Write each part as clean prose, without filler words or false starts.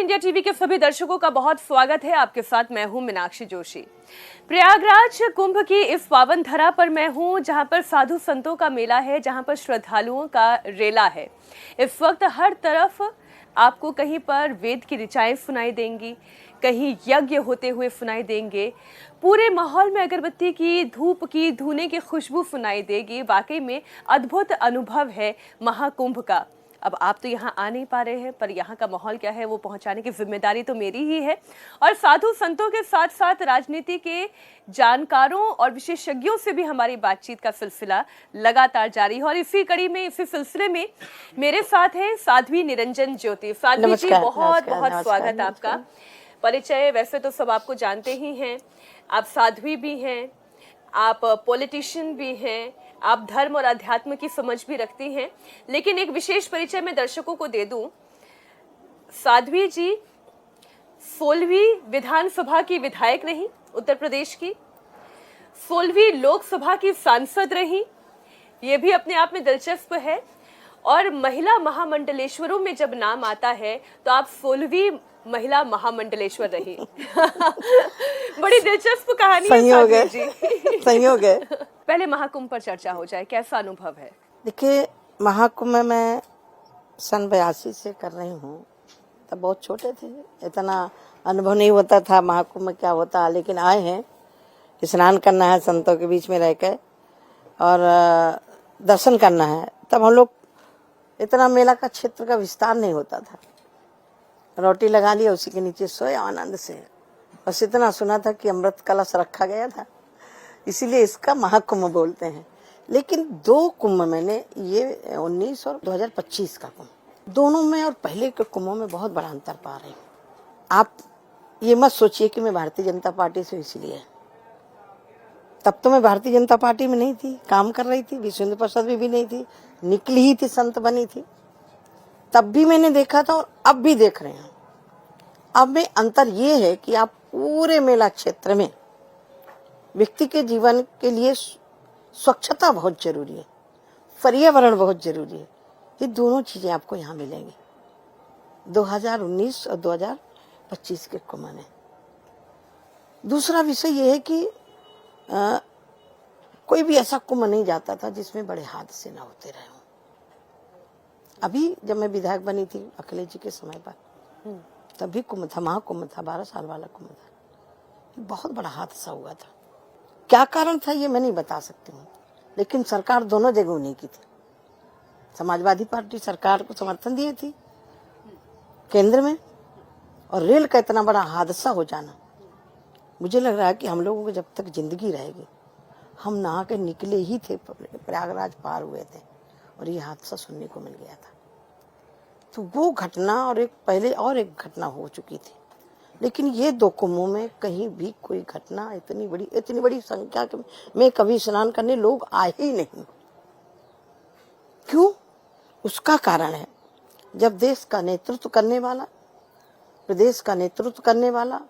India TV के सभी दर्शकों का बहुत स्वागत है। आपके साथ मैं हूं मीनाक्षी जोशी। प्रयागराज कुंभ की इस पावन धरा पर मैं हूं, जहां पर साधु संतों का मेला है, जहां पर श्रद्धालुओं का रेला है। इस वक्त हर तरफ आपको कहीं पर वेद की ऋचाएं सुनाई देंगी, कहीं यज्ञ होते हुए सुनाई देंगे, पूरे माहौल में अगरबत्ती की, धूप की, धूने की खुशबू सुनाई देगी। वाकई में अद्भुत अनुभव है महाकुंभ का। अब आप तो यहाँ आ नहीं पा रहे हैं, पर यहाँ का माहौल क्या है वो पहुँचाने की जिम्मेदारी तो मेरी ही है। और साधु संतों के साथ साथ राजनीति के जानकारों और विशेषज्ञों से भी हमारी बातचीत का सिलसिला लगातार जारी है। और इसी कड़ी में, इसी सिलसिले में मेरे साथ है साध्वी निरंजन ज्योति। साध्वी जी, बहुत बहुत स्वागत आपका। परिचय वैसे तो सब आपको जानते ही हैं, आप साध्वी भी हैं, आप पॉलिटिशियन भी हैं, आप धर्म और अध्यात्म की समझ भी रखती हैं। लेकिन एक विशेष परिचय मैं दर्शकों को दे दूं। साध्वी जी 16वीं विधानसभा की विधायक रही उत्तर प्रदेश की, 16वीं लोकसभा की सांसद रही, ये भी अपने आप में दिलचस्प है। और महिला महामंडलेश्वरों में जब नाम आता है तो आप 16वीं महिला महामंडलेश्वर रही। बड़ी दिलचस्प कहानी है साध्वी जी। संयोग है। पहले महाकुंभ पर चर्चा हो जाए, कैसा अनुभव है? देखिए, महाकुंभ में सन 82 से कर रही हूँ। तब बहुत छोटे थे, इतना अनुभव नहीं होता था महाकुंभ में क्या होता, लेकिन आए हैं, स्नान करना है संतों के बीच में रहकर और दर्शन करना है। तब हम लोग, इतना मेला का क्षेत्र का विस्तार नहीं होता था, रोटी लगा लिया, उसी के नीचे सोए आनंद से। बस इतना सुना था कि अमृत कलश रखा गया था, इसीलिए इसका महाकुंभ बोलते हैं। लेकिन दो कुंभ मैंने, ये 19 और 2025 का कुंभ, दोनों में और पहले के कुंभों में बहुत बड़ा अंतर पा रही हूँ। आप ये मत सोचिए कि मैं भारतीय जनता पार्टी से इसलिए, तब तो मैं भारतीय जनता पार्टी में नहीं थी, काम कर रही थी, विश्व हिंदू परिषद में भी नहीं थी, निकली ही थी, संत बनी थी। तब भी मैंने देखा था और अब भी देख रहे हैं। अब में अंतर ये है कि आप पूरे मेला क्षेत्र में व्यक्ति के जीवन के लिए स्वच्छता बहुत जरूरी है, पर्यावरण बहुत जरूरी है। ये दोनों चीजें आपको यहाँ मिलेंगी 2019 और 2025 के कुंभ में। दूसरा विषय ये है कि कोई भी ऐसा कुंभ नहीं जाता था जिसमें बड़े हादसे ना होते रहे हों। अभी जब मैं विधायक बनी थी अखिलेश जी के समय पर, तभी कुंभ था, महाकुंभ था, 12 साल वाला कुंभ था। बहुत बड़ा हादसा हुआ था। क्या कारण था ये मैं नहीं बता सकती हूँ, लेकिन सरकार दोनों जगह नहीं की थी। समाजवादी पार्टी सरकार को समर्थन दिए थी केंद्र में, और रेल का इतना बड़ा हादसा हो जाना, मुझे लग रहा है कि हम लोगों को जब तक जिंदगी रहेगी, हम नहा के निकले ही थे, प्रयागराज पार हुए थे और ये हादसा सुनने को मिल गया था। तो वो घटना और एक पहले और एक घटना हो चुकी थी, लेकिन ये दो कुंभों में कहीं भी कोई घटना इतनी बड़ी संख्या में कभी स्नान करने लोग आए ही नहीं। क्यों? उसका कारण है, जब देश का नेतृत्व करने वाला, प्रदेश का नेतृत्व करने वाला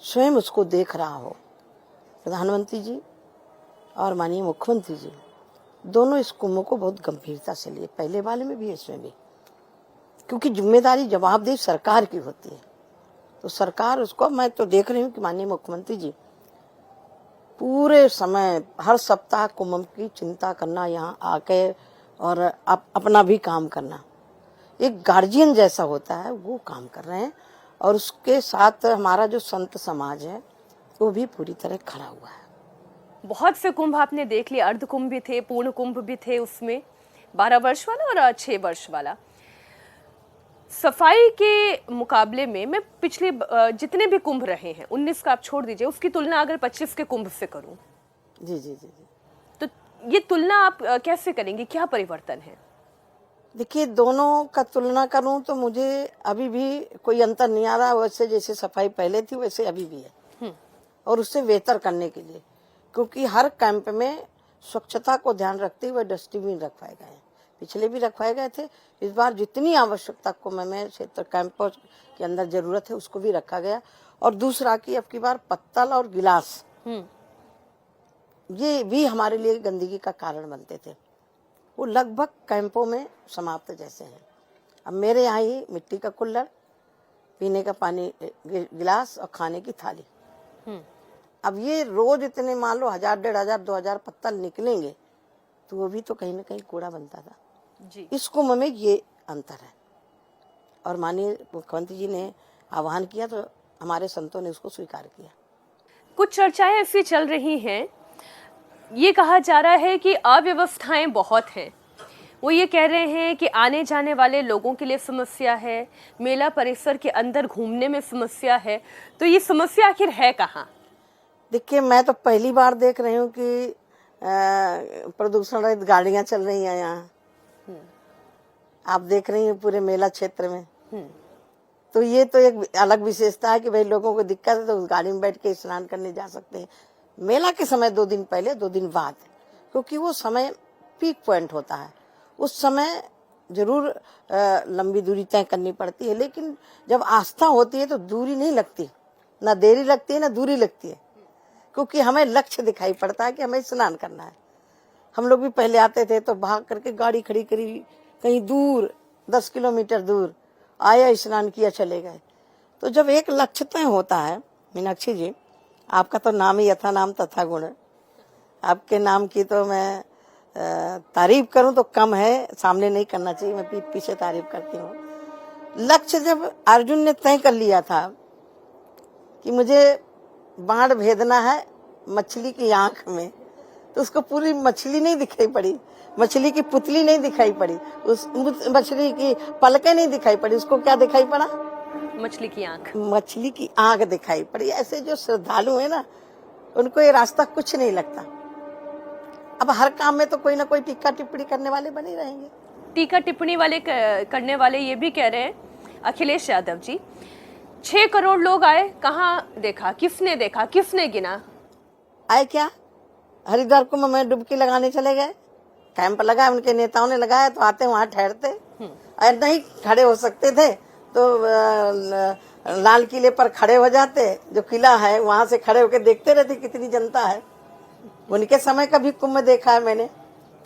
स्वयं उसको देख रहा हो, प्रधानमंत्री जी और माननीय मुख्यमंत्री जी दोनों इस कुंभ को बहुत गंभीरता से लिए, पहले वाले में भी इसमें भी, क्योंकि जिम्मेदारी जवाबदेही सरकार की होती है। तो सरकार उसको, मैं तो देख रही हूँ कि माननीय मुख्यमंत्री जी पूरे समय हर सप्ताह कुंभ की चिंता करना, यहाँ आके और अपना भी काम करना, एक गार्जियन जैसा होता है वो काम कर रहे हैं। और उसके साथ हमारा जो संत समाज है वो भी पूरी तरह खड़ा हुआ है। बहुत से कुंभ आपने देख लिए, अर्ध कुंभ भी थे, पूर्ण कुंभ भी थे, उसमें 12 वर्ष वाला और 6 वर्ष वाला। सफाई के मुकाबले में मैं पिछले जितने भी कुंभ रहे हैं, 19 का आप छोड़ दीजिए, उसकी तुलना अगर 25 के कुंभ से करूं, जी जी जी जी, तो ये तुलना आप कैसे करेंगे? क्या परिवर्तन है? देखिए, दोनों का तुलना करूं तो मुझे अभी भी कोई अंतर नहीं आ रहा। वैसे जैसे सफाई पहले थी वैसे अभी भी है, और उससे बेहतर करने के लिए, क्योंकि हर कैंप में स्वच्छता को ध्यान रखते हुए डस्टबिन रखवाए गए हैं। पिछले भी रखवाए गए थे, इस बार जितनी आवश्यकता को में क्षेत्र कैंपों के अंदर जरूरत है उसको भी रखा गया। और दूसरा कि अब की बार पत्तल और गिलास, ये भी हमारे लिए गंदगी का कारण बनते थे, वो लगभग कैंपों में समाप्त जैसे हैं। अब मेरे यहाँ ही मिट्टी का कुल्हड़, पीने का पानी गिलास और खाने की थाली। अब ये रोज इतने मान लो 1000, 1500, 2000 पत्तल निकलेंगे तो वो भी तो कहीं ना कहीं कूड़ा बनता था जी। इस कुंभ में। ये अंतर है और माननीय मुख्यमंत्री जी ने आह्वान किया तो हमारे संतों ने उसको स्वीकार किया। कुछ चर्चाएं ऐसी चल रही हैं, ये कहा जा रहा है कि अव्यवस्थाएं बहुत हैं। वो ये कह रहे हैं कि आने जाने वाले लोगों के लिए समस्या है, मेला परिसर के अंदर घूमने में समस्या है, तो ये समस्या आखिर है कहाँ? देखिए, मैं तो पहली बार देख रही हूँ कि प्रदूषण रहित गाड़ियां चल रही हैं यहाँ। आप देख रही हैं पूरे मेला क्षेत्र में। तो ये तो एक अलग विशेषता है कि भाई लोगों को दिक्कत है तो उस गाड़ी में बैठ के स्नान करने जा सकते हैं। मेला के समय 2 दिन पहले 2 दिन बाद, क्योंकि वो समय पीक पॉइंट होता है। उस समय जरूर लंबी दूरी तय करनी पड़ती है, लेकिन जब आस्था होती है तो दूरी नहीं लगती, ना देरी लगती है ना दूरी लगती है, क्योंकि हमें लक्ष्य दिखाई पड़ता है कि हमें स्नान करना है। हम लोग भी पहले आते थे तो भाग करके गाड़ी खड़ी करी कहीं दूर 10 किलोमीटर दूर, आया स्नान किया चले गए। तो जब एक लक्ष्य तय होता है, मीनाक्षी जी आपका तो नाम ही यथा नाम तथा गुण है। आपके नाम की तो मैं तारीफ करूं तो कम है, सामने नहीं करना चाहिए, मैं पीठ पीछे तारीफ करती हूँ। लक्ष्य जब अर्जुन ने तय कर लिया था कि मुझे बाण भेदना है मछली की आंख में, तो उसको पूरी मछली नहीं दिखाई पड़ी, मछली की पुतली नहीं दिखाई पड़ी, उस मछली की पलकें नहीं दिखाई पड़ी, उसको क्या दिखाई पड़ा? मछली की आंख। मछली की आंख दिखाई पड़ी। ऐसे जो श्रद्धालु है ना, उनको ये रास्ता कुछ नहीं लगता। अब हर काम में तो कोई ना कोई टीका टिप्पणी करने वाले बने रहेंगे। टीका टिप्पणी वाले करने वाले ये भी कह रहे हैं, अखिलेश यादव जी, 6 करोड़ लोग आए, कहाँ देखा, किसने देखा, किसने गिना? आए क्या? हरिद्वार कुंभ में डुबकी लगाने चले गए, कैंप लगाया, उनके नेताओं ने लगाया, तो आते वहां ठहरते। और नहीं खड़े हो सकते थे तो लाल किले पर खड़े हो जाते, जो किला है वहां से खड़े होकर देखते रहते कितनी जनता है। उनके समय का भी कुंभ देखा है मैंने।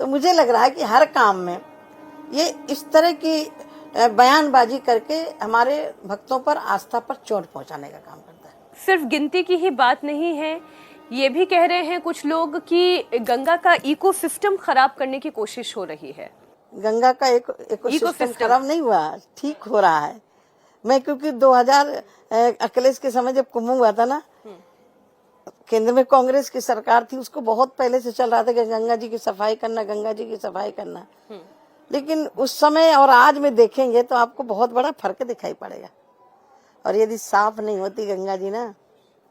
तो मुझे लग रहा है कि हर काम में ये इस तरह की बयानबाजी करके हमारे भक्तों पर आस्था पर चोट पहुंचाने का काम करता है। सिर्फ गिनती की ही बात नहीं है, ये भी कह रहे हैं कुछ लोग कि गंगा का इकोसिस्टम खराब करने की कोशिश हो रही है। गंगा का इकोसिस्टम खराब नहीं हुआ, ठीक हो रहा है। मैं क्योंकि 2000 अखिलेश के समय जब कुंभ हुआ था ना, केंद्र में कांग्रेस की सरकार थी, उसको बहुत पहले से चल रहा था कि गंगा जी की सफाई करना, गंगा जी की सफाई करना। लेकिन उस समय और आज में देखेंगे तो आपको बहुत बड़ा फर्क दिखाई पड़ेगा। और यदि साफ नहीं होती गंगा जी ना,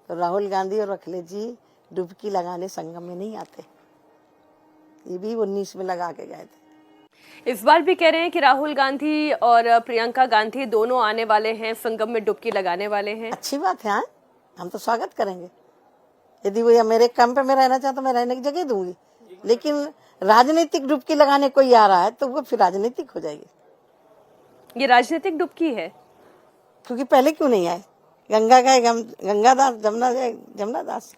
तो राहुल गांधी और अखिलेश जी डुबकी लगाने संगम में नहीं आते। ये भी 19 में लगा के गए थे। इस बार भी कह रहे हैं कि राहुल गांधी और प्रियंका गांधी दोनों आने वाले हैं, संगम में डुबकी लगाने वाले हैं। अच्छी बात है, हम तो स्वागत करेंगे। यदि वो मेरे कैंप में रहना चाहता तो मैं रहने की जगह दूंगी, लेकिन राजनीतिक डुबकी लगाने कोई आ रहा है तो वो फिर राजनीतिक हो जाएगी। ये राजनीतिक डुबकी है, क्योंकि पहले क्यों नहीं आए? गंगा का गंगादास जमुनादास।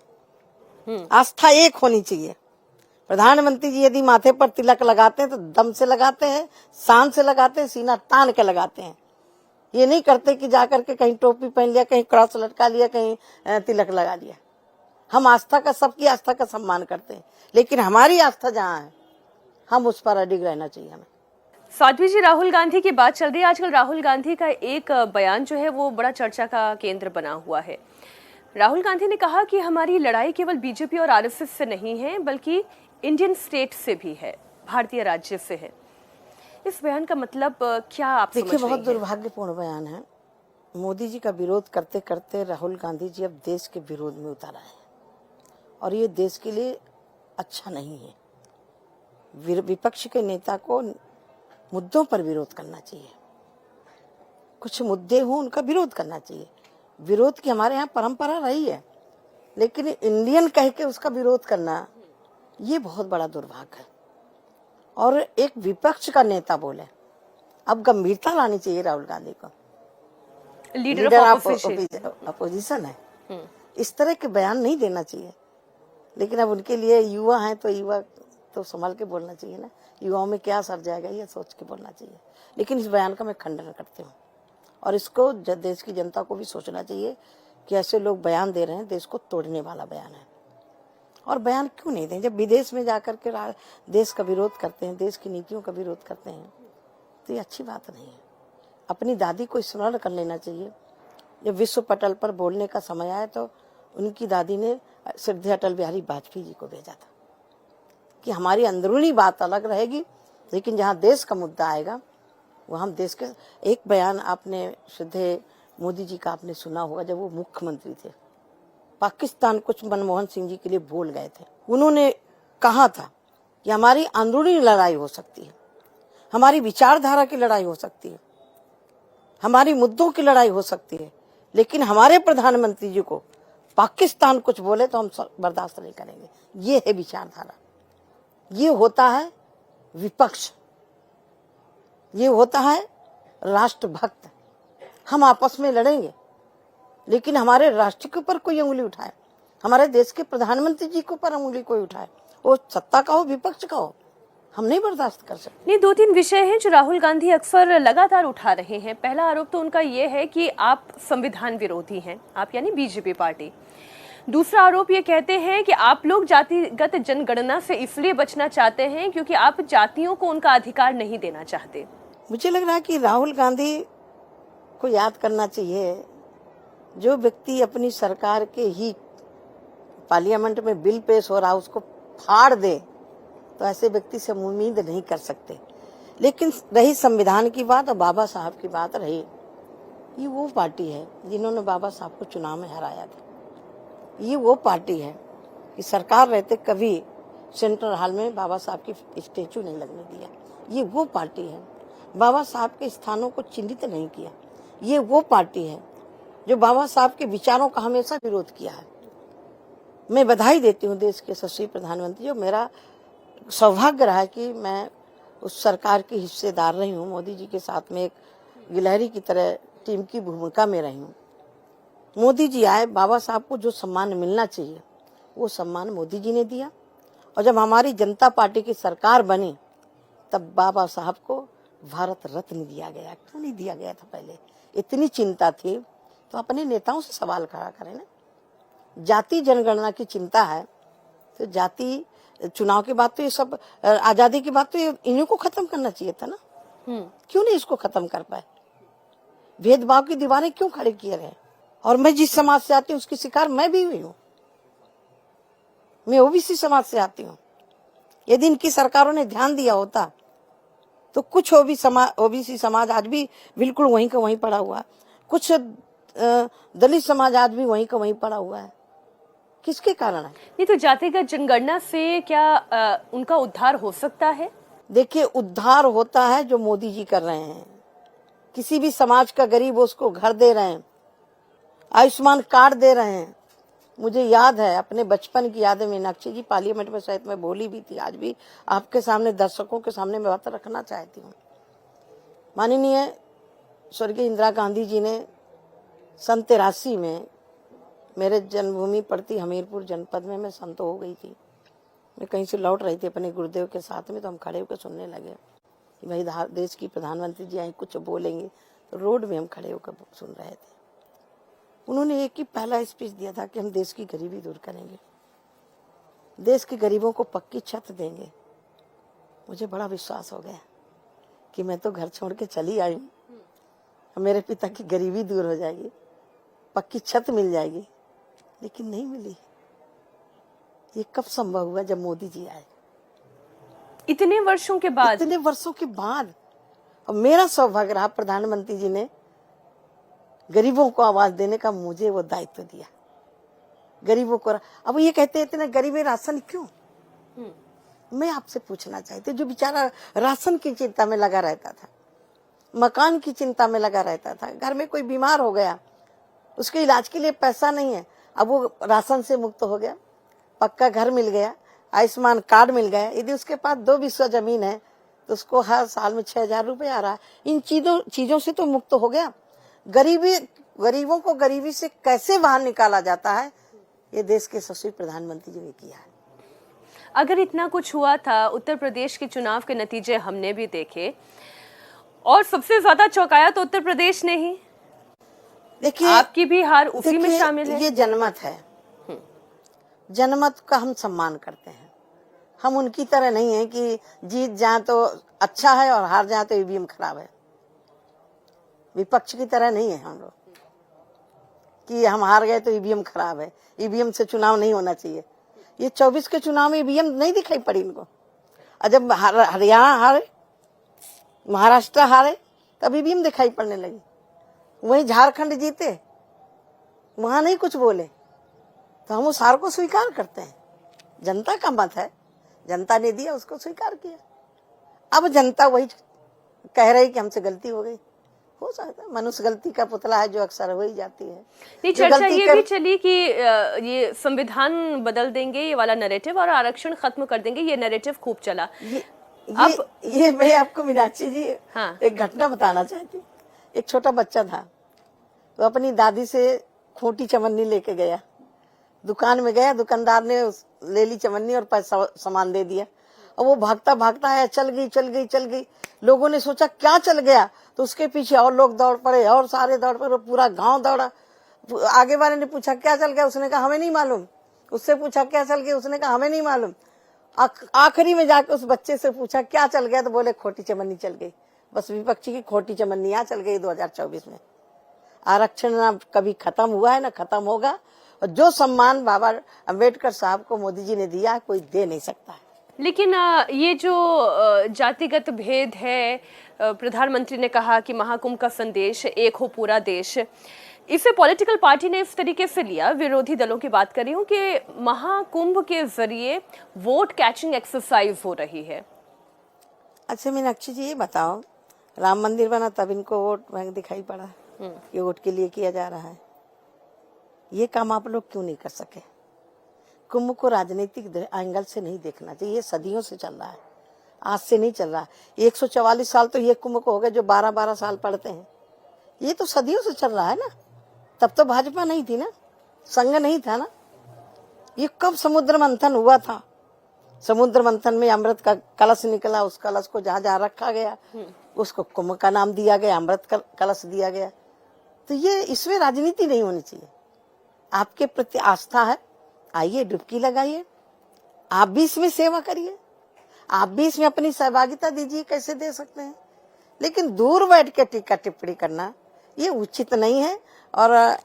आस्था एक होनी चाहिए। प्रधानमंत्री जी यदि माथे पर तिलक लगाते हैं तो दम से लगाते हैं, शान से लगाते हैं, सीना तान के लगाते हैं। ये नहीं करते कि जाकर के कहीं टोपी पहन लिया, कहीं क्रॉस लटका लिया, कहीं तिलक लगा लिया। हम आस्था का, सबकी आस्था का सम्मान करते हैं, लेकिन हमारी आस्था जहाँ है हम उस पर अडिग रहना चाहिए हमें। साध्वी जी, राहुल गांधी की बात चल रही है आजकल। राहुल गांधी का एक बयान जो है वो बड़ा चर्चा का केंद्र बना हुआ है। राहुल गांधी ने कहा कि हमारी लड़ाई केवल बीजेपी और आरएसएस से नहीं है, बल्कि इंडियन स्टेट से भी है, भारतीय राज्य से है। इस बयान का मतलब क्या आप समझ रही हैं? देखिए, बहुत दुर्भाग्यपूर्ण बयान है। मोदी जी का विरोध करते करते राहुल गांधी जी अब देश के विरोध में उतर आए हैं, और ये देश के लिए अच्छा नहीं है। विपक्ष के नेता को मुद्दों पर विरोध करना चाहिए। कुछ मुद्दे हो उनका विरोध करना चाहिए। विरोध की हमारे यहाँ परंपरा रही है, लेकिन इंडियन कह के उसका विरोध करना ये बहुत बड़ा दुर्भाग्य है। और एक विपक्ष का नेता बोले, अब गंभीरता लानी चाहिए राहुल गांधी को। लीडर ऑफ अपोजिशन है, इस तरह के बयान नहीं देना चाहिए। लेकिन अब उनके लिए युवा हैं तो युवा तो संभाल के बोलना चाहिए ना, युवाओं में क्या असर जाएगा ये सोच के बोलना चाहिए। लेकिन इस बयान का मैं खंडन करती हूँ और इसको देश की जनता को भी सोचना चाहिए कि ऐसे लोग बयान दे रहे हैं, देश को तोड़ने वाला बयान है। और बयान क्यों नहीं दें? जब विदेश में जाकर के देश का विरोध करते हैं, देश की नीतियों का विरोध करते हैं, तो ये अच्छी बात नहीं है। अपनी दादी को स्मरण कर लेना चाहिए। जब विश्व पटल पर बोलने का समय आया तो उनकी दादी ने श्रद्धेय अटल बिहारी वाजपेयी जी को भेजा था कि हमारी अंदरूनी बात अलग रहेगी, लेकिन जहाँ देश का मुद्दा आएगा वहाँ हम देश के। एक बयान आपने श्रद्धेय मोदी जी का आपने सुना होगा, जब वो मुख्यमंत्री थे, पाकिस्तान कुछ मनमोहन सिंह जी के लिए बोल गए थे। उन्होंने कहा था कि हमारी अंदरूनी लड़ाई हो सकती है, हमारी विचारधारा की लड़ाई हो सकती है, हमारी मुद्दों की लड़ाई हो सकती है, लेकिन हमारे प्रधानमंत्री जी को पाकिस्तान कुछ बोले तो हम बर्दाश्त नहीं करेंगे। ये है विचारधारा, ये होता है विपक्ष, ये होता है राष्ट्रभक्त। हम आपस में लड़ेंगे, लेकिन हमारे राष्ट्र के ऊपर कोई उंगली उठाए, हमारे देश के प्रधानमंत्री जी के ऊपर उंगली कोई उठाए, वो सत्ता का हो विपक्ष का हो, हम नहीं बर्दाश्त कर सकते। नहीं, 2-3 विषय हैं जो राहुल गांधी अक्सर लगातार उठा रहे हैं। पहला आरोप तो उनका ये है कि आप संविधान विरोधी हैं, आप यानी बीजेपी पार्टी। दूसरा आरोप ये कहते हैं कि आप लोग जातिगत जनगणना से इसलिए बचना चाहते हैं क्योंकि आप जातियों को उनका अधिकार नहीं देना चाहते। मुझे लग रहा है कि राहुल गांधी को याद करना चाहिए, जो व्यक्ति अपनी सरकार के ही पार्लियामेंट में बिल पेश हो रहा उसको फाड़ दे, तो ऐसे व्यक्ति से हम उम्मीद नहीं कर सकते। लेकिन रही संविधान की बात और बाबा साहब की बात रही, ये वो पार्टी है जिन्होंने बाबा साहब को चुनाव में हराया था। ये वो पार्टी है कि सरकार रहते कभी सेंट्रल हॉल में बाबा साहब की स्टेचू नहीं लगने दिया। ये वो पार्टी है बाबा साहब के स्थानों को चिन्हित नहीं किया। ये वो पार्टी है जो बाबा साहब के विचारों का हमेशा विरोध किया है। मैं बधाई देती हूँ देश के यशस्वी प्रधानमंत्री, जो मेरा सौभाग्य रहा है कि मैं उस सरकार की हिस्सेदार रही हूँ। मोदी जी के साथ में एक गिलहरी की तरह टीम की भूमिका में रही हूँ। मोदी जी आए, बाबा साहब को जो सम्मान मिलना चाहिए वो सम्मान मोदी जी ने दिया, और जब हमारी जनता पार्टी की सरकार बनी तब बाबा साहब को भारत रत्न दिया गया। क्यों नहीं दिया गया था पहले? इतनी चिंता थी तो अपने नेताओं से सवाल खड़ा करें ना। जाति जनगणना की चिंता है तो जाति चुनाव की बात तो ये सब, आजादी की बात तो ये इन्हीं को खत्म करना चाहिए था ना। क्यों नहीं इसको खत्म कर पाए? भेदभाव की दीवारें क्यों खड़े किए रहे? और मैं जिस समाज से आती हूँ उसकी शिकार मैं भी हुई हूँ। मैं ओबीसी समाज से आती हूँ। यदि इनकी सरकारों ने ध्यान दिया होता तो कुछ ओबीसी समाज आज भी बिल्कुल वहीं का वहीं पड़ा हुआ है, कुछ दलित समाज आज भी वहीं का वहीं पड़ा हुआ है। किसके कारण है? नहीं तो जातिगत जनगणना से क्या उनका उद्धार हो सकता है? देखिए, उद्धार होता है जो मोदी जी कर रहे हैं। किसी भी समाज का गरीब उसको घर दे रहे हैं, आयुष्मान कार्ड दे रहे हैं। मुझे याद है, अपने बचपन की यादें मीनाक्षी जी, पार्लियामेंट में शायद मैं बोली भी थी, आज भी आपके सामने दर्शकों के सामने मैं बात रखना चाहती हूँ। माननीय स्वर्गीय इंदिरा गांधी जी ने सन 83 में मेरे जन्मभूमि पड़ती हमीरपुर जनपद में, मैं संत हो गई थी। मैं कहीं से लौट रही थी अपने गुरुदेव के साथ में, तो हम खड़े होकर सुनने लगे कि भाई देश की प्रधानमंत्री जी आए कुछ बोलेंगे, तो रोड में हम खड़े होकर सुन रहे थे। उन्होंने एक ही पहला स्पीच दिया था कि हम देश की गरीबी दूर करेंगे, देश के गरीबों को पक्की छत देंगे। मुझे बड़ा विश्वास हो गया कि मैं तो घर छोड़ के चली आई हूँ, मेरे पिता की गरीबी दूर हो जाएगी, पक्की छत मिल जाएगी, लेकिन नहीं मिली। ये कब संभव हुआ? जब मोदी जी आए, इतने वर्षों के बाद। इतने वर्षों के बाद। और मेरा सौभाग्य रहा, प्रधानमंत्री जी ने गरीबों को आवाज देने का मुझे वो दायित्व दिया। गरीबों को अब ये कहते हैं इतने गरीबी राशन क्यों? मैं आपसे पूछना चाहती, जो बेचारा राशन की चिंता में लगा रहता था, मकान की चिंता में लगा रहता था, घर में कोई बीमार हो गया, उसके इलाज के लिए पैसा नहीं है, अब वो राशन से मुक्त हो गया, पक्का घर मिल गया, आयुष्मान कार्ड मिल गया। यदि उसके पास 2 बिस्सा जमीन है तो उसको हर साल में 6,000 रुपए आ रहा है। इन चीजों से तो मुक्त हो गया। गरीबों को गरीबी से कैसे बाहर निकाला जाता है, ये देश के यशस्वी प्रधानमंत्री जी ने किया है। अगर इतना कुछ हुआ था, उत्तर प्रदेश के चुनाव के नतीजे हमने भी देखे, और सबसे ज्यादा चौंकाया तो उत्तर प्रदेश ने ही, देखिए, आपकी भी हार उसी में देखिए, शामिल है। ये जनमत है, जनमत का हम सम्मान करते हैं। हम उनकी तरह नहीं है कि जीत जाए तो अच्छा है और हार जाए तो ईवीएम खराब है। विपक्ष की तरह नहीं है हम लोग कि हम हार गए तो ईवीएम खराब है, ईवीएम से चुनाव नहीं होना चाहिए। ये 24 के चुनाव में ईवीएम नहीं दिखाई पड़ी इनको। और जब हरियाणा हारे, महाराष्ट्र हारे, तब ईवीएम दिखाई पड़ने लगी। वहीं झारखंड जीते, वहां नहीं कुछ बोले, तो हम उस हार को स्वीकार करते हैं। जनता का मत है, जनता ने दिया, उसको स्वीकार किया। अब जनता वही कह रही कि हमसे गलती हो गई। हो सकता है, मनुष्य गलती का पुतला है, जो अक्सर हो ही जाती है। नहीं, चर्चा ये भी चली कि ये संविधान बदल देंगे, ये वाला नैरेटिव, और आरक्षण खत्म कर देंगे, ये नैरेटिव खूब चला। ये मैं आपको मीनाक्षी जी हाँ। एक घटना बताना चाहती हूँ। एक छोटा बच्चा था, वो अपनी दादी से खोटी चवन्नी लेके गया, दुकान में गया, दुकानदार ने ले ली चवन्नी और पैसा सामान दे दिया, और वो भागता भागता आया, चल गई चल गई चल गई। लोगों ने सोचा क्या चल गया, तो उसके पीछे और लोग दौड़ पड़े, और सारे दौड़ पड़े, पूरा गांव दौड़ा। आगे वाले ने पूछा क्या चल गया, उसने कहा हमें नहीं मालूम। उससे पूछा क्या चल गया, उसने कहा हमें नहीं मालूम। आखिरी में जाकर उस बच्चे से पूछा क्या चल गया, तो बोले खोटी चमन्नी चल गई। बस विपक्षी की खोटी चमन्नियां चल गई 2024 में। आरक्षण ना कभी खत्म हुआ है ना खत्म होगा, और जो सम्मान बाबा अम्बेडकर साहब को मोदी जी ने दिया, कोई दे नहीं सकता है। लेकिन ये जो जातिगत भेद है, प्रधानमंत्री ने कहा कि महाकुंभ का संदेश एक हो पूरा देश, इसे पॉलिटिकल पार्टी ने इस तरीके से लिया, विरोधी दलों की बात कर रही हूँ, कि महाकुंभ के जरिए वोट कैचिंग एक्सरसाइज हो रही है। अच्छा मीनाक्षी जी, ये बताओ, राम मंदिर बना तब इनको वोट बैंक दिखाई पड़ा, ये वोट के लिए किया जा रहा है। ये काम आप लोग क्यों नहीं कर सके? कुंभ को राजनीतिक एंगल से नहीं देखना चाहिए। ये सदियों से चल रहा है, आज से नहीं चल रहा। 144 साल तो ये कुंभ को हो गए, जो 12-12 साल पढ़ते हैं। ये तो सदियों से चल रहा है ना। तब तो भाजपा नहीं थी ना, संघ नहीं था ना। ये कब समुद्र मंथन हुआ था? समुद्र मंथन में अमृत का कलश निकला, उस कलश को जहाँ जहाँ रखा गया उसको कुंभ का नाम दिया गया, अमृत कलश दिया गया। तो ये इसमें राजनीति नहीं होनी चाहिए। आपके प्रति आस्था है, आइए डुबकी लगाइए, आप भी इसमें सेवा करिए, आप भी इसमें अपनी सहभागिता दीजिए, कैसे दे सकते हैं। लेकिन दूर बैठ के टीका टिप्पणी करना ये उचित नहीं है, और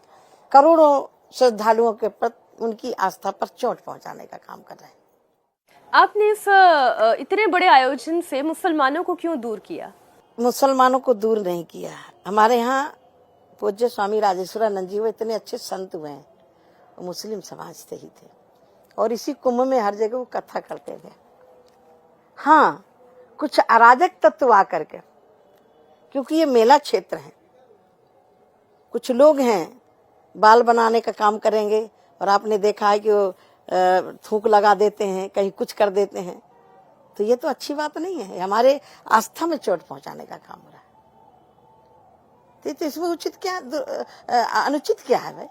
करोड़ों श्रद्धालुओं के प्रति उनकी आस्था पर चोट पहुंचाने का काम कर रहे हैं। आपने इस इतने बड़े आयोजन से मुसलमानों को क्यों दूर किया? मुसलमानों को दूर नहीं किया। हमारे यहाँ पूज्य स्वामी राजेश्वरानंद जी, वो इतने अच्छे संत हुए हैं, मुस्लिम समाज से ही थे, और इसी कुंभ में हर जगह वो कथा करते थे। हाँ, कुछ अराजक तत्व आकर के, क्योंकि ये मेला क्षेत्र है, कुछ लोग हैं बाल बनाने का काम करेंगे, और आपने देखा है कि वो थूक लगा देते हैं, कहीं कुछ कर देते हैं। तो ये तो अच्छी बात नहीं है, हमारे आस्था में चोट पहुंचाने का काम हो रहा है। तो इसमें उचित क्या, अनुचित क्या है भाई?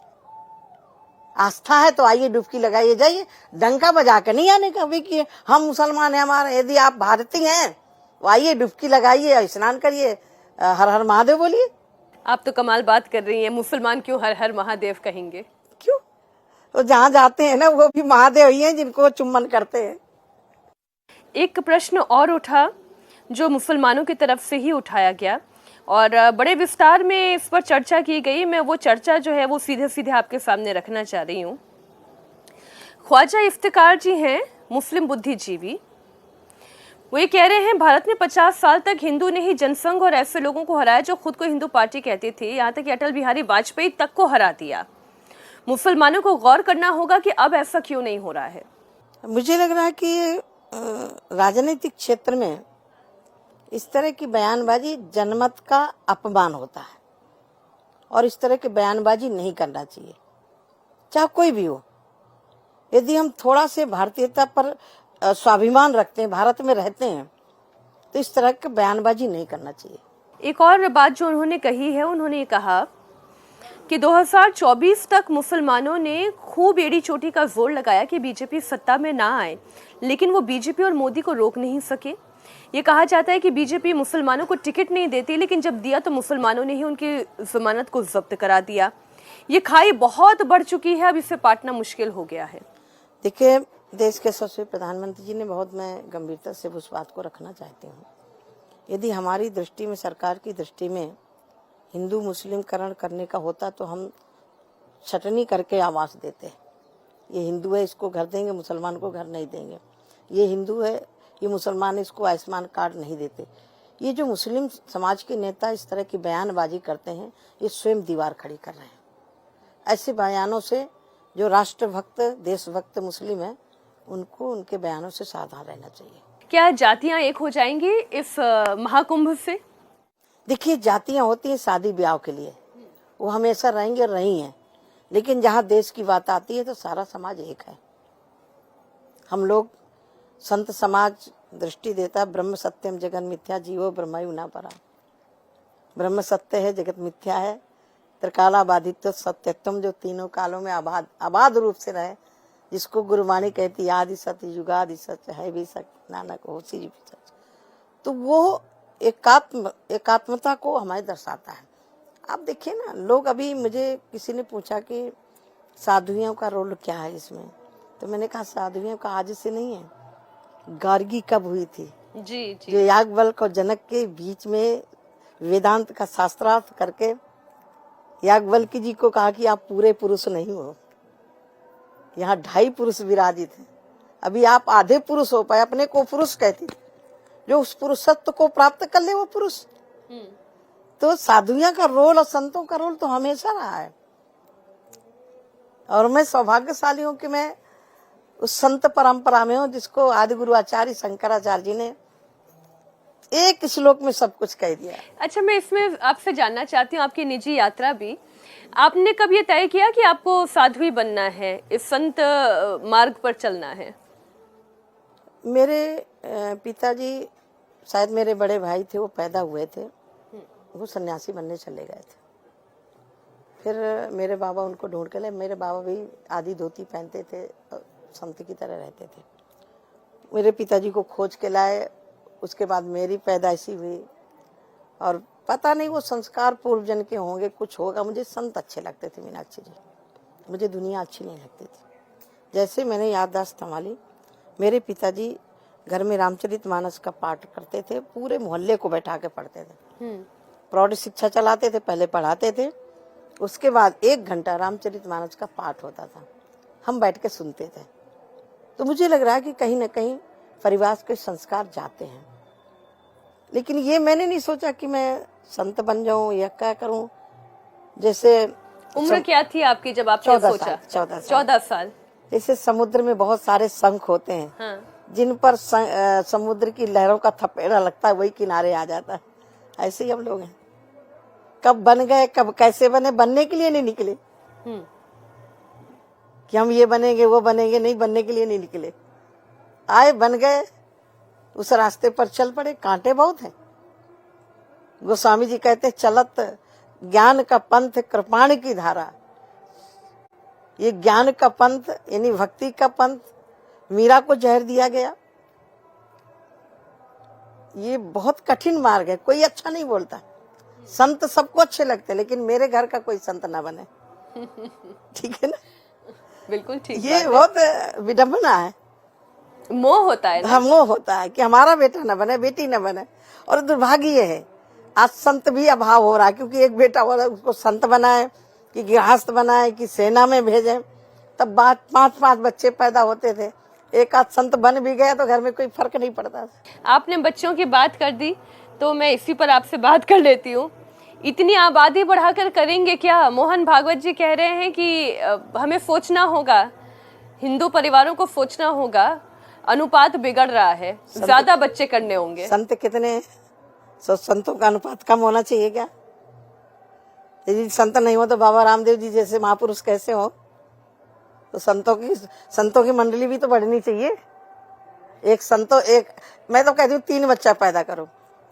आस्था है तो आइए डुबकी लगाइए, जाइए, डंका बजा के नहीं आने का भाई कि हम मुसलमान हैं हमारे। यदि आप भारतीय हैं तो आइए डुबकी लगाइए, स्नान करिए, हर हर महादेव बोलिए। आप तो कमाल बात कर रही हैं, मुसलमान क्यों हर हर महादेव कहेंगे? क्यों? तो जहाँ जाते हैं ना, वो भी महादेव ही हैं जिनको चुम्बन करते हैं। एक प्रश्न और उठा जो मुसलमानों की तरफ से ही उठाया गया, और बड़े विस्तार में इस पर चर्चा की गई। मैं वो चर्चा जो है वो सीधे सीधे आपके सामने रखना चाह रही हूँ। ख्वाजा इफ्तिकार जी हैं मुस्लिम बुद्धिजीवी, वो ये कह रहे हैं भारत में 50 साल तक हिंदू ने ही जनसंघ और ऐसे लोगों को हराया जो खुद को हिंदू पार्टी कहते थे, यहाँ तक कि अटल बिहारी वाजपेयी तक को हरा दिया। मुसलमानों को गौर करना होगा कि अब ऐसा क्यों नहीं हो रहा है। मुझे लग रहा है कि राजनीतिक क्षेत्र में इस तरह की बयानबाजी जनमत का अपमान होता है, और इस तरह की बयानबाजी नहीं करना चाहिए, चाहे कोई भी हो। यदि हम थोड़ा से भारतीयता पर स्वाभिमान रखते हैं, भारत में रहते हैं, तो इस तरह की बयानबाजी नहीं करना चाहिए। एक और बात जो उन्होंने कही है, उन्होंने कहा कि 2024 तक मुसलमानों ने खूब एड़ी चोटी का जोर लगाया कि बीजेपी सत्ता में ना आए, लेकिन वो बीजेपी और मोदी को रोक नहीं सके। ये कहा जाता है कि बीजेपी मुसलमानों को टिकट नहीं देती, लेकिन जब दिया तो मुसलमानों ने ही उनकी जमानत को जब्त करा दिया। ये खाई बहुत बढ़ चुकी है, अब इसे पाटना मुश्किल हो गया है। देखिए, देश के यशस्वी प्रधानमंत्री जी ने बहुत, मैं गंभीरता से उस बात को रखना चाहती हूँ। यदि हमारी दृष्टि में, सरकार की दृष्टि में हिंदू मुस्लिमकरण करने का होता तो हम छटनी करके आवाज देते। ये हिंदू है, इसको घर देंगे, मुसलमान को घर नहीं देंगे। ये हिंदू है, ये मुसलमान, इसको आयुष्मान कार्ड नहीं देते। ये जो मुस्लिम समाज के नेता इस तरह की बयानबाजी करते हैं, ये स्वयं दीवार खड़ी कर रहे हैं। ऐसे बयानों से जो राष्ट्रभक्त, देशभक्त मुस्लिम है, उनको उनके बयानों से सावधान रहना चाहिए। क्या जातियां एक हो जाएंगी इस महाकुंभ से? देखिए, जातियां होती हैं शादी ब्याह के लिए, वो हमेशा रहेंगी और रही हैं, लेकिन जहाँ देश की बात आती है तो सारा समाज एक है। हम लोग, संत समाज दृष्टि देता, ब्रह्म सत्यम जगत मिथ्या, जीवो ब्रह्मयु न परा। ब्रह्म सत्य है, जगत मिथ्या है। त्रिकालाबाधित्व सत्यत्वम, जो तीनों कालों में आबाद रूप से रहे, जिसको गुरुवाणी कहती आदि सत्य, युगादि सत्य, है भी सत्य, नानक होसी भी सत्य। तो वो एकात्मता को हमें दर्शाता है। आप देखिए ना, लोग, अभी मुझे किसी ने पूछा कि साधुओं का रोल क्या है इसमें, तो मैंने कहा साधुओं का आज से नहीं है, गार्गी कब हुई थी जी जी, जो याज्ञवल्क्य और जनक के बीच में वेदांत का शास्त्रार्थ करके याज्ञवल्क्य जी को कहा कि आप पूरे पुरुष नहीं हो, यहाँ 2.5 पुरुष विराजित हैं, अभी आप आधे पुरुष हो पाए। अपने को पुरुष कहती थी, जो उस पुरुषत्व को प्राप्त कर ले वो पुरुष। तो साधुओं का रोल और संतों का रोल तो हमेशा रहा है, और मैं सौभाग्यशाली हूँ कि मैं उस संत परंपरा में हूँ जिसको आदि गुरु आचार्य शंकराचार्य जी ने एक श्लोक में सब कुछ कह दिया। अच्छा, मैं इसमें आपसे जानना चाहती हूँ, आपकी निजी यात्रा भी, आपने कब ये तय किया कि आपको साधु ही बनना है, इस संत मार्ग पर चलना है? मेरे पिताजी, शायद मेरे बड़े भाई थे, वो पैदा हुए थे, वो सन्यासी बनने चले गए थे। फिर मेरे बाबा उनको ढूंढ के लाए। मेरे बाबा भी आधी धोती पहनते थे, संत की तरह रहते थे। मेरे पिताजी को खोज के लाए, उसके बाद मेरी पैदाइशी हुई, और पता नहीं वो संस्कार पूर्वजन के होंगे, कुछ होगा। मुझे संत अच्छे लगते थे मीनाक्षी जी, मुझे दुनिया अच्छी नहीं लगती थी। जैसे मैंने याददाश्त संभाली, मेरे पिताजी घर में रामचरितमानस का पाठ करते थे, पूरे मोहल्ले को बैठा के पढ़ते थे। प्रौढ़ शिक्षा चलाते थे, पहले पढ़ाते थे, उसके बाद 1 घंटा रामचरितमानस का पाठ होता था, हम बैठ के सुनते थे। तो मुझे लग रहा है कि कहीं ना कहीं परिवार के संस्कार जाते हैं, लेकिन ये मैंने नहीं सोचा कि मैं संत बन जाऊं या क्या करूं। जैसे उम्र क्या थी आपकी जब आपने सोचा? 14 साल। जैसे समुद्र में बहुत सारे शंख होते हैं, हाँ। जिन पर समुद्र की लहरों का थपेड़ा लगता है, वही किनारे आ जाता है। ऐसे ही हम लोग हैं, कब बन गए, कब कैसे बने, बनने के लिए नहीं निकले कि हम ये बनेंगे वो बनेंगे, नहीं, बनने के लिए नहीं निकले, आए बन गए, उस रास्ते पर चल पड़े। कांटे बहुत हैं। गोस्वामी जी कहते चलत ज्ञान का पंथ कृपाण की धारा। ये ज्ञान का पंथ यानी भक्ति का पंथ, मीरा को जहर दिया गया। ये बहुत कठिन मार्ग है, कोई अच्छा नहीं बोलता। संत सबको अच्छे लगते, लेकिन मेरे घर का कोई संत ना बने। ठीक है ना? बिल्कुल ठीक। ये बहुत विडंबना है, मोह होता है ना? हाँ, मोह होता है कि हमारा बेटा न बने, बेटी न बने। और दुर्भाग्य ये है, आज संत भी अभाव हो रहा है, क्योंकि एक बेटा हो रहा है, उसको संत बनाए कि गृहस्थ बनाए कि सेना में भेजे। तब बात 5-5 बच्चे पैदा होते थे, एक आध संत बन भी गया तो घर में कोई फर्क नहीं पड़ता था। आपने बच्चों की बात कर दी, तो मैं इसी पर आपसे बात कर लेती हूँ। इतनी आबादी बढ़ाकर करेंगे क्या? मोहन भागवत जी कह रहे हैं कि हमें सोचना होगा, हिंदू परिवारों को सोचना होगा, अनुपात बिगड़ रहा है, ज्यादा बच्चे करने होंगे। संत कितने हैं? संतों का अनुपात कम होना चाहिए क्या? यदि संत नहीं हो तो बाबा रामदेव जी जैसे महापुरुष कैसे हो? तो संतों की मंडली भी तो बढ़नी चाहिए। मैं तो कहती हूँ 3 बच्चा पैदा करो,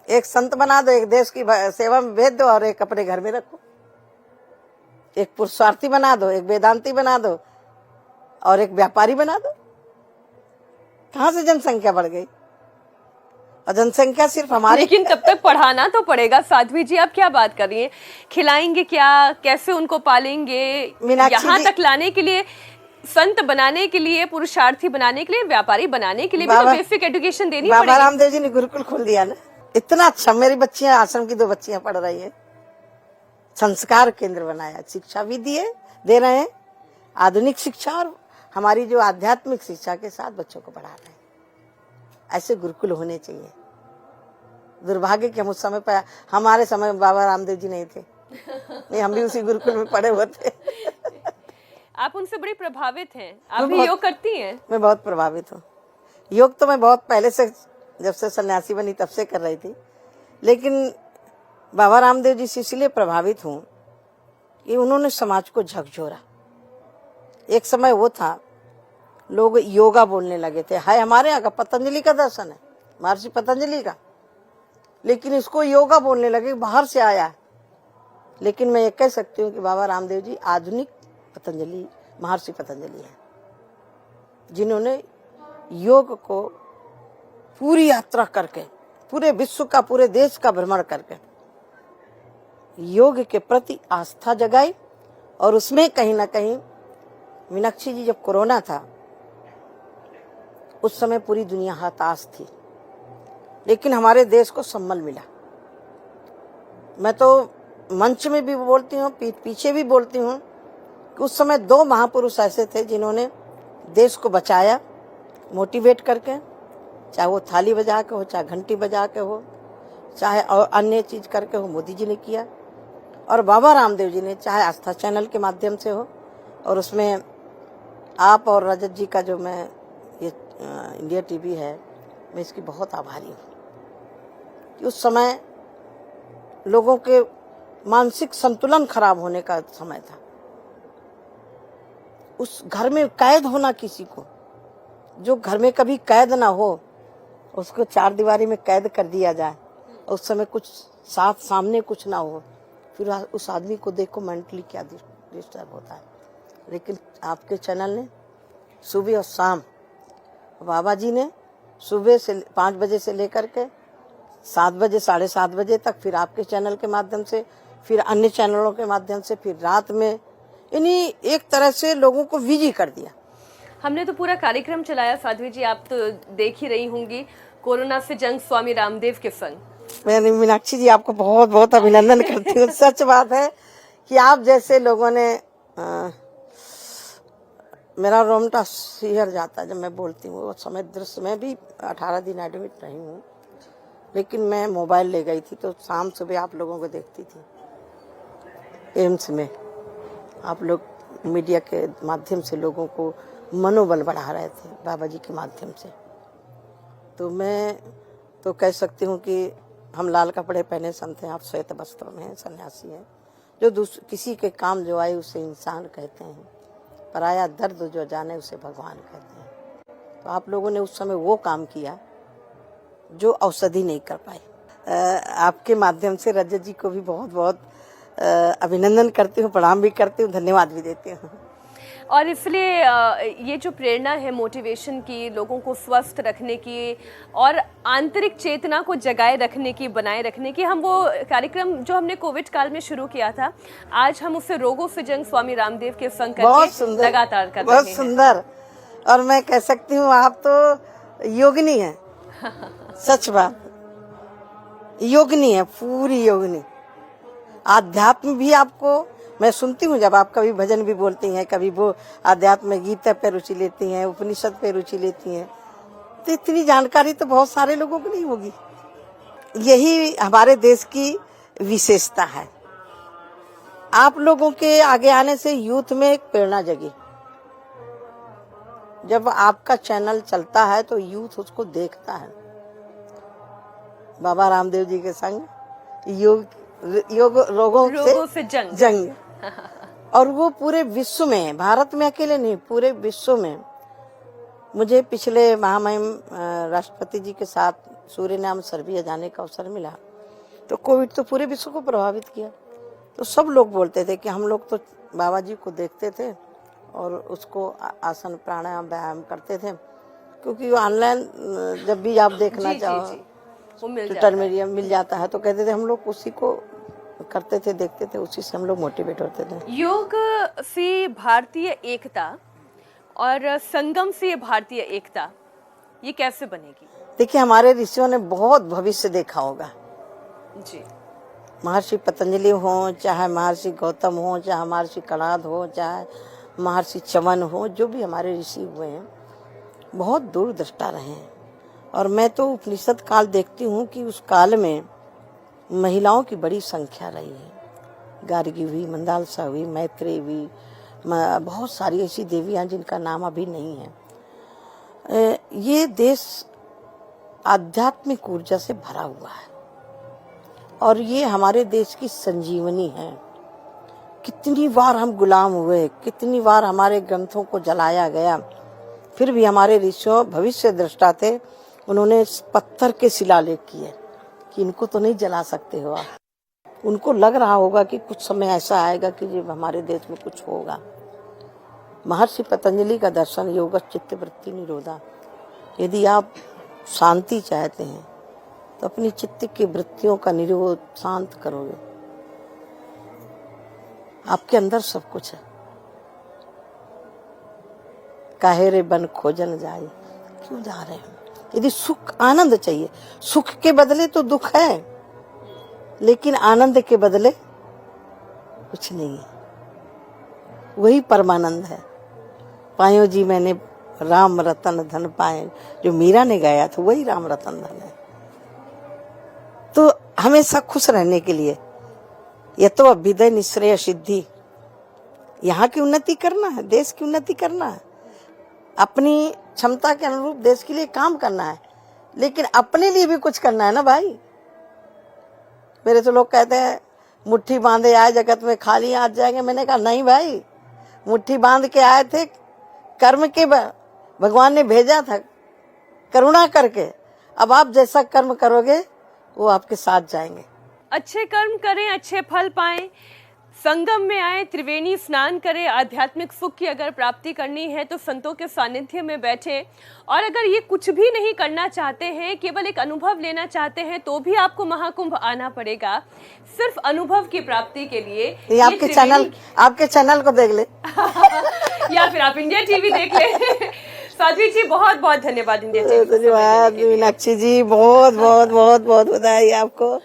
एक संत बना दो, एक देश की सेवा में भेज दो, और एक अपने घर में रखो। एक पुरुषार्थी बना दो, एक वेदांती बना दो, और एक व्यापारी बना दो। कहाँ से जनसंख्या बढ़ गई? और जनसंख्या सिर्फ हमारी। लेकिन तब तक पढ़ाना तो पड़ेगा। साध्वी जी आप क्या बात कर रही हैं, खिलाएंगे क्या, कैसे उनको पालेंगे? यहाँ तक लाने के लिए, संत बनाने के लिए, पुरुषार्थी बनाने के लिए, व्यापारी बनाने के लिए भी तो बेसिक एजुकेशन देनी पड़ेगी। बाबा रामदेव जी ने गुरुकुल खोल दिया ना, इतना अच्छा। मेरी बच्चियां, आश्रम की 2 बच्चियां पढ़ रही है, संस्कार केंद्र बनाया, शिक्षा भी दे रहे हैं, आधुनिक शिक्षा और हमारी जो आध्यात्मिक शिक्षा के साथ बच्चों को पढ़ा रहे हैं। ऐसे गुरुकुल होने चाहिए। दुर्भाग्य कि हम उस समय पर, हमारे समय में बाबा रामदेव जी नहीं थे, नहीं हम भी उसी गुरुकुल में पढ़े हुए थे। आप उनसे बड़ी प्रभावित हैं, आप भी योग करती हैं? मैं बहुत प्रभावित हूँ। योग तो मैं बहुत पहले से, जब से सन्यासी बनी तब से कर रही थी, लेकिन बाबा रामदेव जी से इसलिए प्रभावित हूँ कि उन्होंने समाज को झकझोरा। एक समय वो था, लोग योगा बोलने लगे थे, हाय हमारे यहाँ का पतंजलि का दर्शन है, महर्षि पतंजलि का, लेकिन इसको योगा बोलने लगे, बाहर से आया। लेकिन मैं ये कह सकती हूँ कि बाबा रामदेव जी आधुनिक पतंजलि, महर्षि पतंजलि है, जिन्होंने योग को पूरी यात्रा करके, पूरे विश्व का, पूरे देश का भ्रमण करके योग के प्रति आस्था जगाई। और उसमें कहीं ना कहीं मीनाक्षी जी, जब कोरोना था उस समय पूरी दुनिया हताश थी, लेकिन हमारे देश को सम्मान मिला। मैं तो मंच में भी बोलती हूँ, पीछे भी बोलती हूँ कि उस समय 2 महापुरुष ऐसे थे जिन्होंने देश को बचाया, मोटिवेट करके, चाहे वो थाली बजा के हो, चाहे घंटी बजा के हो, चाहे और अन्य चीज करके हो, मोदी जी ने किया। और बाबा रामदेव जी ने चाहे आस्था चैनल के माध्यम से हो, और उसमें आप और रजत जी का जो मैं ये इंडिया टीवी है, मैं इसकी बहुत आभारी हूँ कि उस समय लोगों के मानसिक संतुलन खराब होने का समय था। उस घर में कैद होना, किसी को जो घर में कभी कैद ना हो उसको 4 दीवारी में कैद कर दिया जाए, उस समय कुछ सामने कुछ ना हो, फिर उस आदमी को देखो मेंटली क्या डिस्टर्ब होता है। लेकिन आपके चैनल ने सुबह और शाम, बाबा जी ने सुबह से 5 बजे से लेकर के 7 बजे, 7:30 बजे तक, फिर आपके चैनल के माध्यम से, फिर अन्य चैनलों के माध्यम से, फिर रात में, यानी एक तरह से लोगों को बिजी कर दिया। हमने तो पूरा कार्यक्रम चलाया। साध्वी जी आप तो देख ही रही होंगी, कोरोना से जंग स्वामी रामदेव के संग। मैं मीनाक्षी जी आपको बहुत बहुत अभिनंदन करती हूँ। सच बात है कि आप जैसे लोगों ने, मेरा रोमटा सिहर जाता है जब मैं बोलती हूँ। वो समय दृश्य में भी 18 दिन एडमिट रही हूँ, लेकिन मैं मोबाइल ले गई थी तो शाम सुबह आप लोगों को देखती थी एम्स में। आप लोग मीडिया के माध्यम से लोगों को मनोबल बढ़ा रहे थे बाबा जी के माध्यम से। तो मैं तो कह सकती हूँ कि हम लाल कपड़े पहने संत हैं, आप श्वेत वस्त्रों में हैं, सन्यासी हैं। जो किसी के काम जो आए उसे इंसान कहते हैं, पराया दर्द जो जाने उसे भगवान कहते हैं। तो आप लोगों ने उस समय वो काम किया जो औषधि नहीं कर पाए। आपके माध्यम से रजत जी को भी बहुत बहुत अभिनंदन करती हूँ, प्रणाम भी करती हूँ, धन्यवाद भी देती हूँ। और इसलिए ये जो प्रेरणा है मोटिवेशन की, लोगों को स्वस्थ रखने की और आंतरिक चेतना को जगाए रखने की, बनाए रखने की, हम वो कार्यक्रम जो हमने कोविड काल में शुरू किया था, आज हम उसे रोगों से जंग स्वामी रामदेव के संग करके लगातार कर रहे हैं। बहुत सुंदर। और मैं कह सकती हूँ आप तो योगिनी है। सच बात, योगिनी है, पूरी योगिनी। आध्यात्म भी आपको मैं सुनती हूँ, जब आप कभी भजन भी बोलती हैं, कभी वो आध्यात्म गीता पे रुचि लेती हैं, उपनिषद पे रुचि लेती हैं, तो इतनी जानकारी तो बहुत सारे लोगों को नहीं होगी। यही हमारे देश की विशेषता है। आप लोगों के आगे आने से यूथ में एक प्रेरणा जगी। जब आपका चैनल चलता है तो यूथ उसको देखता है। बाबा रामदेव जी के संग योग रोगों से जंग और वो पूरे विश्व में, भारत में अकेले नहीं, पूरे विश्व में। मुझे पिछले महामहिम राष्ट्रपति जी के साथ सूरीनाम सर्बिया जाने का अवसर मिला। तो कोविड तो पूरे विश्व को प्रभावित किया। तो सब लोग बोलते थे कि हम लोग तो बाबा जी को देखते थे और उसको आसन प्राणायाम व्यायाम करते थे, क्योंकि ऑनलाइन जब भी आप देखना चाहो वो मिल जाता ट्विटर मीडिया मिल जाता है, तो कहते थे हम लोग उसी को करते थे, देखते थे, उसी से हम लोग मोटिवेट होते थे। योग से भारतीय एकता और संगम से भारतीय एकता ये कैसे बनेगी? देखिए, हमारे ऋषियों ने बहुत भविष्य देखा होगा। जी। महर्षि पतंजलि हो, चाहे महर्षि गौतम हो, चाहे महर्षि कणाद हो, चाहे महर्षि चमन हो, जो भी हमारे ऋषि हुए हैं बहुत दूरदृष्टा रहे हैं। और मैं तो उपनिषद काल देखती हूँ कि उस काल में महिलाओं की बड़ी संख्या रही है। गार्गी हुई, मंदालसा हुई, मैत्रेयी हुई, बहुत सारी ऐसी देवियां जिनका नाम अभी नहीं है। ये देश आध्यात्मिक ऊर्जा से भरा हुआ है और ये हमारे देश की संजीवनी है। कितनी बार हम गुलाम हुए, कितनी बार हमारे ग्रंथों को जलाया गया, फिर भी हमारे ऋषियों भविष्य दृष्टा थे। उन्होंने पत्थर के शिलालेख किए कि इनको तो नहीं जला सकते हो आप। उनको लग रहा होगा कि कुछ समय ऐसा आएगा कि जब हमारे देश में कुछ होगा। महर्षि पतंजलि का दर्शन योग चित्त वृत्ति निरोधा। यदि आप शांति चाहते हैं तो अपनी चित्त की वृत्तियों का निरोध शांत करोगे। आपके अंदर सब कुछ है। काहे रे बन खोजन जाए, क्यों जा रहे हैं? यदि सुख आनंद चाहिए, सुख के बदले तो दुख है, लेकिन आनंद के बदले कुछ नहीं है। वही परमानंद है। पायो जी मैंने राम रतन धन पाए, जो मीरा ने गाया था वही राम रतन धन है। तो हमेशा खुश रहने के लिए यह तो अभ्युदय निश्रेय सिद्धि, यहाँ की उन्नति करना है, देश की उन्नति करना है, अपनी क्षमता के अनुरूप देश के लिए काम करना है, लेकिन अपने लिए भी कुछ करना है ना भाई। मेरे तो लोग कहते हैं मुट्ठी बांधे आए जगत में खाली हाथ जाएंगे। मैंने कहा नहीं भाई, मुट्ठी बांध के आए थे, कर्म के भगवान ने भेजा था करुणा करके। अब आप जैसा कर्म करोगे वो आपके साथ जाएंगे। अच्छे कर्म करें, अच्छे फल पाएं, संगम में आए, त्रिवेणी स्नान करें। आध्यात्मिक सुख की अगर प्राप्ति करनी है तो संतों के सानिध्य में बैठे। और अगर ये कुछ भी नहीं करना चाहते हैं, केवल एक अनुभव लेना चाहते हैं, तो भी आपको महाकुंभ आना पड़ेगा सिर्फ अनुभव की प्राप्ति के लिए। ये आपके चैनल को देख ले या फिर आप इंडिया टीवी देख ले। साध्वी जी बहुत बहुत धन्यवाद इंडिया टीवी। धन्यवाद मीनाक्षी जी, बहुत बहुत बहुत बहुत बधाई आपको।